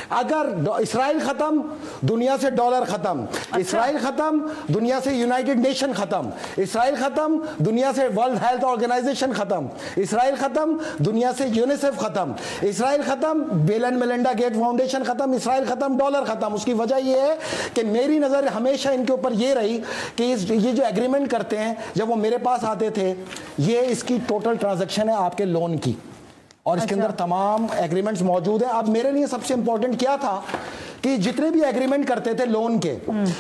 اگر اسرائیل ختم دنیا سے ڈالر ختم، اسرائیل ختم دنیا سے یونائٹڈ نیشن ختم، اسرائیل ختم دنیا سے ورلڈ ہیلتھ آرگنائزیشن ختم، اسرائیل ختم دنیا سے یونیسیف ختم، اسرائیل ختم بل اینڈ میلنڈا گیٹ فاؤنڈیشن ختم، اسرائیل ختم ڈالر ختم۔ اس کی وجہ یہ ہے کہ میری نظر ہمیشہ ان کے اوپر یہ رہی کہ یہ جو ایگریمنٹ کرتے ہیں، جب وہ میرے پاس آتے تھے، یہ اس کی ٹوٹل ٹرانزیکشن ہے آپ کے لون کی، اور اس کے اندر تمام ایگریمنٹس موجود ہیں۔ اب میرے لیے سب سے امپورٹنٹ کیا تھا کہ جتنے بھی ایگریمنٹ کرتے تھے لون کے،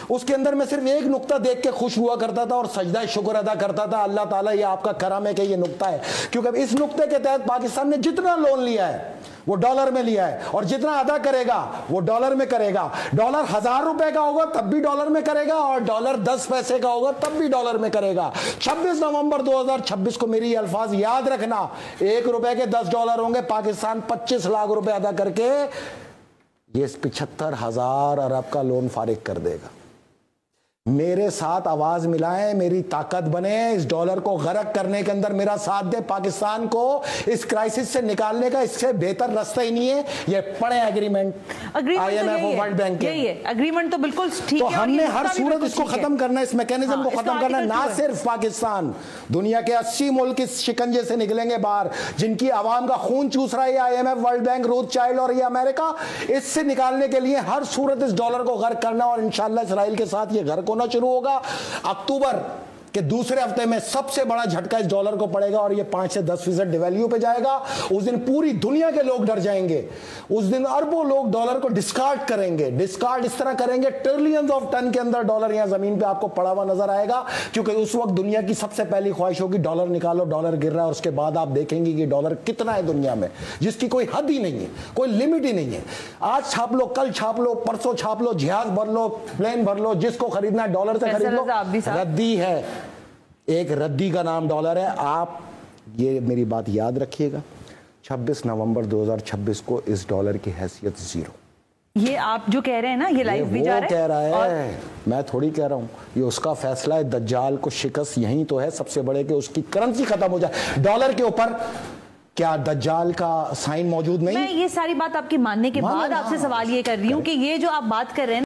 اس کے اندر میں صرف ایک نقطہ دیکھ کے خوش ہوا کرتا تھا اور سجدہ شکر ادا کرتا تھا، اللہ تعالیٰ یہ آپ کا کرم ہے کہ یہ نقطہ ہے، کیونکہ اس نقطے کے تحت پاکستان نے جتنا لون لیا ہے وہ ڈالر میں لیا ہے، اور جتنا ادا کرے گا وہ ڈالر میں کرے گا۔ ڈالر 1000 روپے کا ہوگا تب بھی ڈالر میں کرے گا، اور ڈالر 10 پیسے کا ہوگا تب بھی ڈالر میں کرے گا۔ 26 نومبر 2026 کو میری یہ الفاظ یاد رکھنا، 1 روپے کے 10 ڈالر ہوں گے، پاکستان 25 لاکھ روپے ادا کر کے یہ 75,000 ارب کا لون فارغ کر دے گا۔ میرے ساتھ آواز ملائیں، میری طاقت بنے، اس ڈالر کو غرق کرنے کے اندر میرا ساتھ دے، پاکستان کو اس کرائسس سے نکالنے کا اس سے بہتر راستہ ہی نہیں ہے۔ یہ پڑھیں ایگریمنٹ آئی ایم ایف اور ورلڈ بینک کے، ایگریمنٹ تو بالکل ٹھیک ہے، تو ہم نے ہر صورت اس کو ختم کرنا ہے، اس میکینزم کو ختم کرنا ہے۔ نہ صرف پاکستان، دنیا کے 80 ملک اس شکنجے سے نکلیں گے باہر، جن کی عوام کا خون چوس رہا ہے I M F, World Bank, Rothschild اور یہ امریکہ، اس سے نکالنے کے لیے ہر صورت اس ڈالر کو غرق کرنا، اور انشاءاللہ اسرائیل کے ساتھ یہ غرق ہونا شروع ہوگا۔ اکتوبر کہ دوسرے ہفتے میں سب سے بڑا جھٹکا اس ڈالر کو پڑے گا، اور یہ 5 سے 10% ڈیویلیو پہ جائے گا۔ اس دن پوری دنیا کے لوگ ڈر جائیں گے، اس دن اربوں لوگ ڈالر کو ڈسکارڈ کریں گے، ڈسکارڈ اس طرح کریں گے ٹریلینز آف ٹن کے اندر ڈالر یہاں زمین پہ آپ کو پڑا ہوا نظر آئے گا، کیونکہ اس وقت دنیا کی سب سے پہلی خواہش ہوگی ڈالر نکالو، ڈالر گر رہا ہے، اور اس کے بعد آپ دیکھیں گے کہ ڈالر کتنا ہے دنیا میں، جس کی کوئی حد ہی نہیں ہے، کوئی لمٹ ہی نہیں ہے۔ آج چھاپ لو، کل چھاپ لو، پرسوں چھاپ لو، جہاز بھر لو، پلین بھر لو، جس کو خریدنا ہے ڈالر سے خرید لو۔ ردی ہے، ایک ردی کا نام ڈالر ہے۔ آپ یہ میری بات یاد رکھیے گا، 26 نومبر 2026 کو اس ڈالر کی حیثیت 0۔ یہ آپ جو کہہ رہے ہیں نا، یہ لائیو بھی جا رہا ہے، وہ کہہ رہا ہے، میں تھوڑی کہہ رہا ہوں، یہ اس کا فیصلہ ہے۔ دجال کو شکست یہیں تو ہے سب سے بڑے، کہ اس کی کرنسی ختم ہو جائے۔ ڈالر کے اوپر کیا دجال کا سائن موجود نہیں؟ میں یہ ساری بات آپ کی ماننے کے بعد آپ سے سوال یہ کر رہی ہوں کہ یہ جو آپ بات کر رہے ہیں